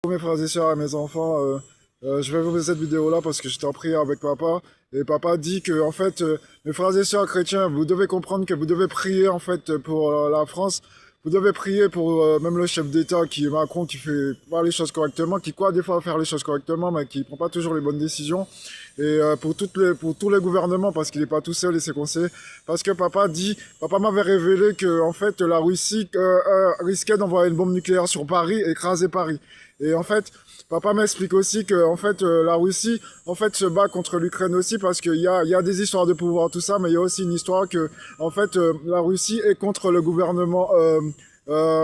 Mes frères et sœurs et mes enfants, je vais vous faire cette vidéo là parce que j'étais en prière avec papa et papa dit que en fait mes frères et sœurs chrétiens, vous devez comprendre que vous devez prier en fait pour la France. Vous devez prier pour même le chef d'État qui est Macron, qui fait pas les choses correctement, qui croit des fois faire les choses correctement, mais qui prend pas toujours les bonnes décisions. Et pour tous les gouvernements, parce qu'il est pas tout seul et ses conseillers, parce que papa m'avait révélé que en fait la Russie risquait d'envoyer une bombe nucléaire sur Paris, écraser Paris. Et en fait, papa m'explique aussi que en fait la Russie en fait se bat contre l'Ukraine aussi parce qu'il y a des histoires de pouvoir tout ça, mais il y a aussi une histoire que en fait la Russie est contre le gouvernement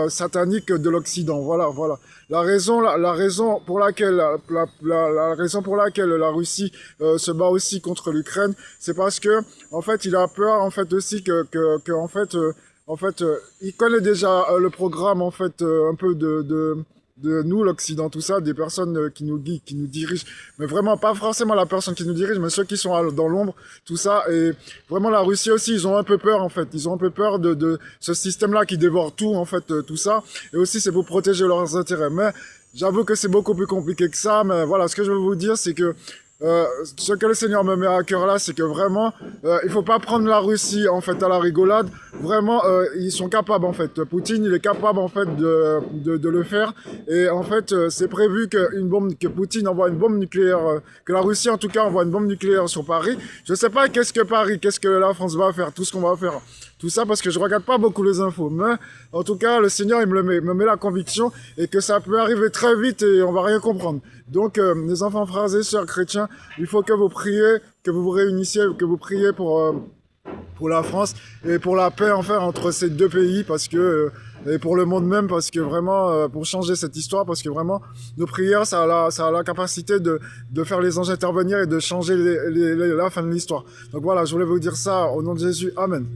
satanique de l'Occident. Voilà. La raison pour laquelle la raison pour laquelle la Russie se bat aussi contre l'Ukraine, c'est parce que en fait il a peur en fait aussi que en fait il connaît déjà le programme en fait un peu de nous, l'Occident, tout ça, des personnes qui nous guident, qui nous dirigent, mais vraiment pas forcément la personne qui nous dirige, mais ceux qui sont dans l'ombre, tout ça, et vraiment la Russie aussi, ils ont un peu peur en fait, ils ont un peu peur de ce système-là qui dévore tout en fait, tout ça, et aussi c'est pour protéger leurs intérêts, mais j'avoue que c'est beaucoup plus compliqué que ça, mais voilà, ce que je veux vous dire, c'est que ce que le Seigneur me met à cœur là, c'est que vraiment, il faut pas prendre la Russie en fait à la rigolade. Vraiment, ils sont capables en fait. Poutine, il est capable en fait de le faire. Et en fait, c'est prévu que Poutine envoie une bombe nucléaire, que la Russie en tout cas envoie une bombe nucléaire sur Paris. Je sais pas qu'est-ce que la France va faire, tout ce qu'on va faire. Tout ça parce que je regarde pas beaucoup les infos. Mais en tout cas, le Seigneur, il me met la conviction et que ça peut arriver très vite et on va rien comprendre. Donc, mes enfants, frères et sœurs chrétiens, il faut que vous priez, que vous vous réunissiez, que vous priez pour la France et pour la paix enfin entre ces deux pays parce que et pour le monde même parce que vraiment pour changer cette histoire parce que vraiment nos prières ça a la capacité de faire les anges intervenir et de changer la fin de l'histoire. Donc voilà, je voulais vous dire ça au nom de Jésus. Amen.